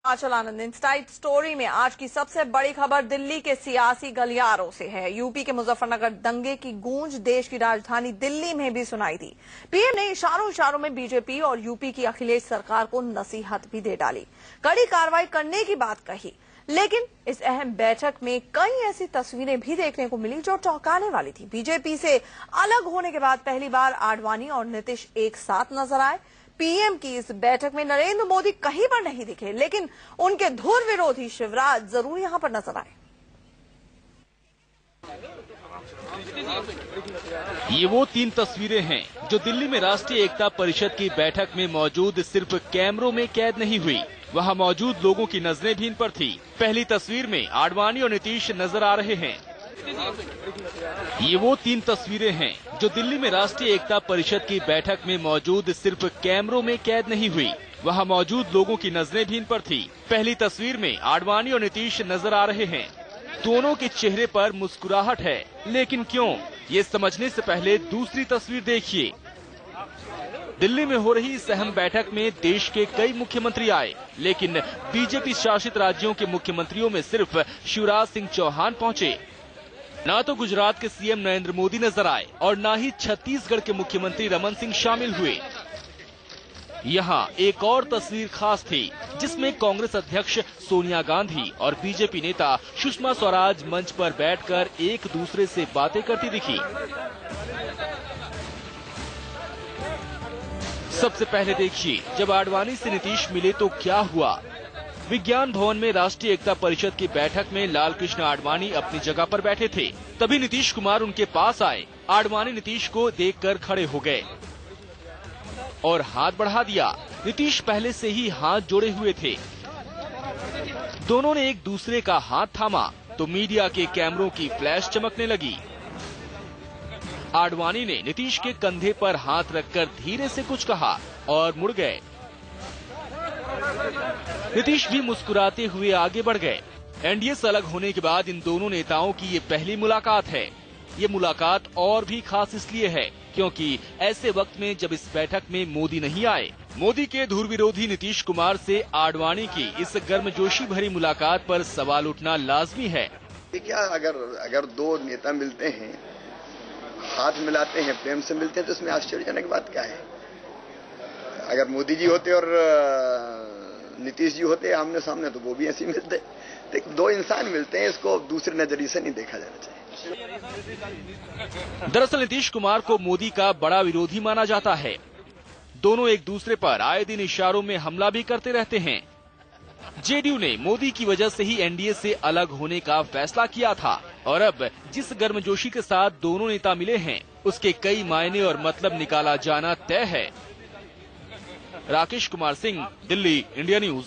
आंचल आनंद inside story में आज की सबसे बड़ी खबर दिल्ली के सियासी गलियारों से है। यूपी के मुजफ्फरनगर दंगे की गूंज देश की राजधानी दिल्ली में भी सुनाई दी। पीएम ने इशारों में बीजेपी और यूपी की अखिलेश सरकार को नसीहत भी दे डाली, कड़ी कार्रवाई करने की बात कही। लेकिन इस अहम बैठक में कई ऐसी तस्वीरें भी देखने को मिली जो चौंकाने वाली थी। बीजेपी से अलग होने के बाद पहली बार आडवाणी और नीतीश एक साथ नजर आए। पीएम की इस बैठक में नरेंद्र मोदी कहीं पर नहीं दिखे, लेकिन उनके धुर विरोधी शिवराज जरूर यहां पर नजर आए। ये वो 3 तस्वीरें हैं जो दिल्ली में राष्ट्रीय एकता परिषद की बैठक में मौजूद सिर्फ कैमरों में कैद नहीं हुई, वहां मौजूद लोगों की नजरें भी इन पर थी। पहली तस्वीर में आडवाणी और नीतीश नजर आ रहे हैं। ये वो 3 तस्वीरें हैं जो दिल्ली में राष्ट्रीय एकता परिषद की बैठक में मौजूद सिर्फ कैमरों में कैद नहीं हुई, वहां मौजूद लोगों की नजरें भी इन पर थी। पहली तस्वीर में आडवाणी और नीतीश नजर आ रहे हैं। दोनों के चेहरे पर मुस्कुराहट है, लेकिन क्यों, ये समझने से पहले दूसरी तस्वीर देखिए। दिल्ली में हो रही इस अहम बैठक में देश के कई मुख्यमंत्री आए, लेकिन बीजेपी शासित राज्यों के मुख्यमंत्रियों में सिर्फ शिवराज सिंह चौहान पहुंचे। ना तो गुजरात के सीएम नरेंद्र मोदी नजर आए और ना ही छत्तीसगढ़ के मुख्यमंत्री रमन सिंह शामिल हुए। यहाँ एक और तस्वीर खास थी, जिसमें कांग्रेस अध्यक्ष सोनिया गांधी और बीजेपी नेता सुषमा स्वराज मंच पर बैठकर एक दूसरे से बातें करती दिखी। सबसे पहले देखिए, जब आडवाणी से नीतीश मिले तो क्या हुआ। विज्ञान भवन में राष्ट्रीय एकता परिषद की बैठक में लालकृष्ण आडवाणी अपनी जगह पर बैठे थे। तभी नीतीश कुमार उनके पास आए। आडवाणी नीतीश को देखकर खड़े हो गए और हाथ बढ़ा दिया। नीतीश पहले से ही हाथ जोड़े हुए थे। दोनों ने एक दूसरे का हाथ थामा तो मीडिया के कैमरों की फ्लैश चमकने लगी। आडवाणी ने नीतीश के कंधे पर हाथ रखकर धीरे से कुछ कहा और मुड़ गए। नीतीश भी मुस्कुराते हुए आगे बढ़ गए। एनडीए से अलग होने के बाद इन दोनों नेताओं की ये पहली मुलाकात है। ये मुलाकात और भी खास इसलिए है क्योंकि ऐसे वक्त में जब इस बैठक में मोदी नहीं आए। मोदी के धुर विरोधी नीतीश कुमार से आडवाणी की इस गर्मजोशी भरी मुलाकात पर सवाल उठना लाजमी है। क्या अगर दो नेता मिलते हैं, हाथ मिलाते हैं, प्रेम से मिलते हैं, तो इसमें आश्चर्यजनक बात क्या है। अगर मोदी जी होते और नीतीश जी होते आमने सामने तो वो भी ऐसे मिलते। दो इंसान मिलते हैं, इसको दूसरे नजरिए से नहीं देखा जाना चाहिए। दरअसल नीतीश कुमार को मोदी का बड़ा विरोधी माना जाता है। दोनों एक दूसरे पर आए दिन इशारों में हमला भी करते रहते हैं। जेडीयू ने मोदी की वजह से ही एनडीए से अलग होने का फैसला किया था और अब जिस गर्मजोशी के साथ दोनों नेता मिले हैं, उसके कई मायने और मतलब निकाला जाना तय है। Rakesh Kumar Singh, Delhi, India news.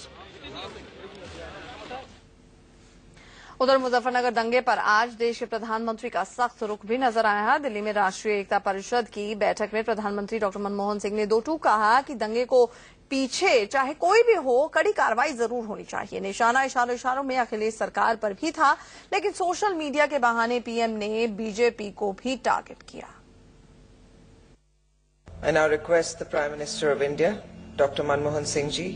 उधर मुजफ्फरनगर दंगे पर आज देश के प्रधानमंत्री का सख्त रुख भी नजर आया है। दिल्ली में राष्ट्रीय एकता परिषद की बैठक में प्रधानमंत्री डॉक्टर मनमोहन सिंह ने दो टूक कहा कि दंगे को पीछे चाहे कोई भी हो, कड़ी कार्रवाई जरूर होनी चाहिए। निशाना इशारों में अखिलेश सरकार पर भी था, लेकिन सोशल मीडिया के बहाने पीएम ने बीजेपी को भी टारगेट किया। I now request the Prime Minister of India, Dr. Manmohan Singh ji,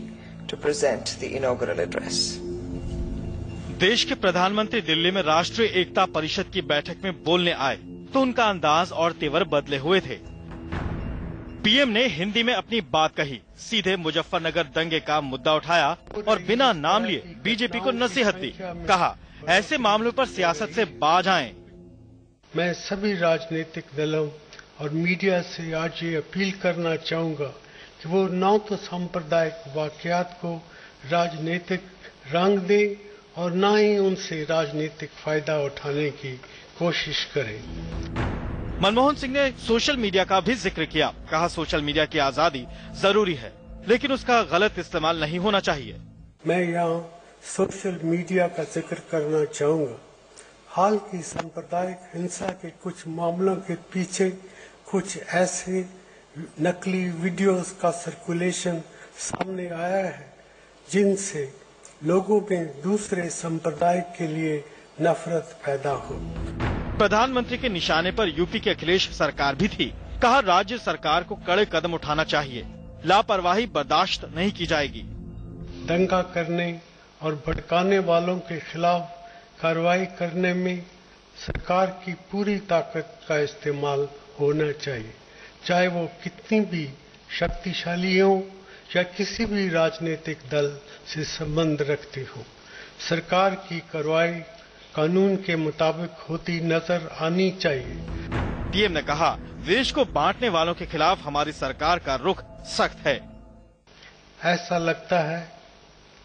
to present the inaugural address. देश के प्रधानमंत्री दिल्ली में राष्ट्रीय एकता परिषद की बैठक में बोलने आए तो उनका अंदाज और तेवर बदले हुए थे। पीएम ने हिंदी में अपनी बात कही, सीधे मुजफ्फरनगर दंगे का मुद्दा उठाया और बिना नाम लिए बीजेपी को नसीहत दी। कहा, ऐसे मामलों पर सियासत से बाज आएं। मैं सभी राजनीतिक दलों और मीडिया से आज ये अपील करना चाहूंगा कि वो न तो सांप्रदायिक वाकयात को राजनीतिक रंग दे और न ही उनसे राजनीतिक फायदा उठाने की कोशिश करें। मनमोहन सिंह ने सोशल मीडिया का भी जिक्र किया। कहा, सोशल मीडिया की आजादी जरूरी है, लेकिन उसका गलत इस्तेमाल नहीं होना चाहिए। मैं यहाँ सोशल मीडिया का जिक्र करना चाहूंगा। हाल की सांप्रदायिक हिंसा के कुछ मामलों के पीछे कुछ ऐसे नकली वीडियोस का सर्कुलेशन सामने आया है जिनसे लोगों में दूसरे संप्रदाय के लिए नफरत पैदा हो। प्रधानमंत्री के निशाने पर यूपी की अखिलेश सरकार भी थी। कहा, राज्य सरकार को कड़े कदम उठाना चाहिए, लापरवाही बर्दाश्त नहीं की जाएगी। दंगा करने और भड़काने वालों के खिलाफ कार्रवाई करने में सरकार की पूरी ताकत का इस्तेमाल होना चाहिए, चाहे वो कितनी भी शक्तिशाली हो या किसी भी राजनीतिक दल से संबंध रखती हो। सरकार की कार्रवाई कानून के मुताबिक होती नजर आनी चाहिए। पीएम ने कहा, देश को बांटने वालों के खिलाफ हमारी सरकार का रुख सख्त है। ऐसा लगता है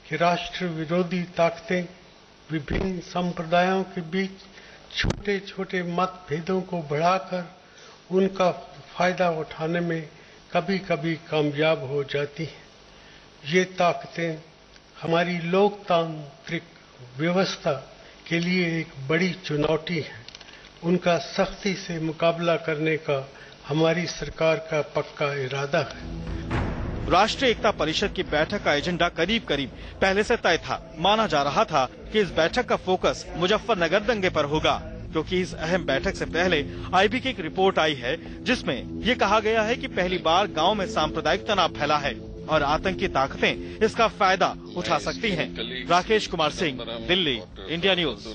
कि राष्ट्र विरोधी ताकतें विभिन्न संप्रदायों के बीच छोटे छोटे मतभेदों को बढ़ाकर उनका फायदा उठाने में कभी कभी कामयाब हो जाती हैं। ये ताकतें हमारी लोकतांत्रिक व्यवस्था के लिए एक बड़ी चुनौती है। उनका सख्ती से मुकाबला करने का हमारी सरकार का पक्का इरादा है। राष्ट्रीय एकता परिषद की बैठक का एजेंडा करीब करीब पहले से तय था। माना जा रहा था कि इस बैठक का फोकस मुजफ्फरनगर दंगे पर होगा, क्योंकि इस अहम बैठक से पहले आईबी की एक रिपोर्ट आई है जिसमें ये कहा गया है कि पहली बार गांव में सांप्रदायिक तनाव फैला है और आतंकी ताकतें इसका फायदा उठा सकती हैं। Rakesh Kumar Singh, Delhi, India news.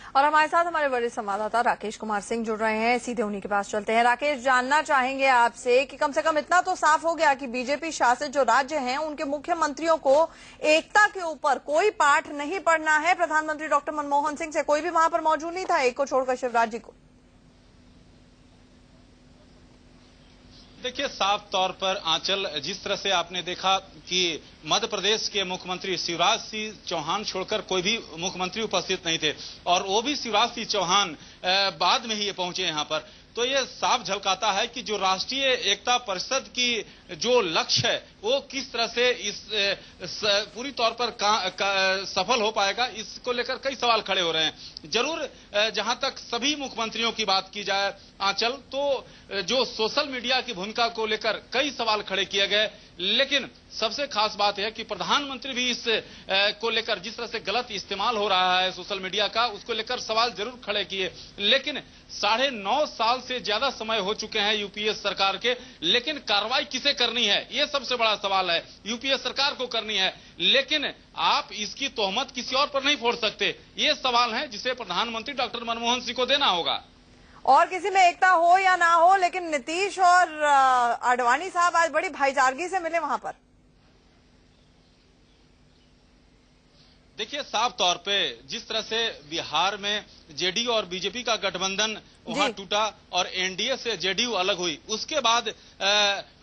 और हमारे साथ हमारे वरिष्ठ संवाददाता राकेश कुमार सिंह जुड़ रहे हैं, सीधे उन्हीं के पास चलते हैं। राकेश, जानना चाहेंगे आपसे कि कम से कम इतना तो साफ हो गया कि बीजेपी शासित जो राज्य हैं उनके मुख्यमंत्रियों को एकता के ऊपर कोई पाठ नहीं पढ़ना है। प्रधानमंत्री डॉक्टर मनमोहन सिंह से कोई भी वहां पर मौजूद नहीं था, एक को छोड़कर शिवराज जी को। देखिए, साफ तौर पर आंचल, जिस तरह से आपने देखा कि मध्य प्रदेश के मुख्यमंत्री शिवराज सिंह चौहान छोड़कर कोई भी मुख्यमंत्री उपस्थित नहीं थे और वो भी शिवराज सिंह चौहान बाद में ही ये पहुंचे यहाँ पर, तो ये साफ झलकाता है कि जो राष्ट्रीय एकता परिषद की जो लक्ष्य है वो किस तरह से इस पूरी तौर पर सफल हो पाएगा, इसको लेकर कई सवाल खड़े हो रहे हैं। जरूर जहां तक सभी मुख्यमंत्रियों की बात की जाए आंचल, तो जो सोशल मीडिया की भूमिका को लेकर कई सवाल खड़े किए गए, लेकिन सबसे खास बात है कि प्रधानमंत्री भी इस को लेकर जिस तरह से गलत इस्तेमाल हो रहा है सोशल मीडिया का, उसको लेकर सवाल जरूर खड़े किए। लेकिन 9.5 साल से ज्यादा समय हो चुके हैं यूपीए सरकार के, लेकिन कार्रवाई किसे करनी है ये सबसे बड़ा सवाल है। यूपीए सरकार को करनी है, लेकिन आप इसकी तोहमत किसी और पर नहीं फोड़ सकते। ये सवाल है जिसे प्रधानमंत्री डॉक्टर मनमोहन सिंह को देना होगा। और किसी में एकता हो या ना हो, लेकिन नीतीश और आडवाणी साहब आज बड़ी भाईचारगी से मिले वहां पर। देखिए, साफ तौर पे जिस तरह से बिहार में जेडीयू और बीजेपी का गठबंधन वहां टूटा और एनडीए से जेडीयू अलग हुई, उसके बाद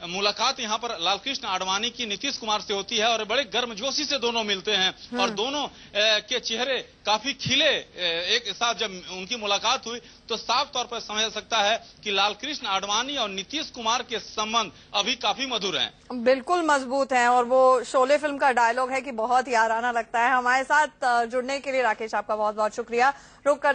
मुलाकात यहां पर लालकृष्ण आडवाणी की नीतीश कुमार से होती है और बड़े गर्मजोशी से दोनों मिलते हैं और दोनों के चेहरे काफी खिले। एक साथ जब उनकी मुलाकात हुई तो साफ तौर पर समझ सकता है कि लालकृष्ण आडवाणी और नीतीश कुमार के संबंध अभी काफी मधुर हैं, बिल्कुल मजबूत हैं। और वो शोले फिल्म का डायलॉग है कि बहुत याराना लगता है। हमारे साथ जुड़ने के लिए राकेश आपका बहुत बहुत शुक्रिया। रुक कर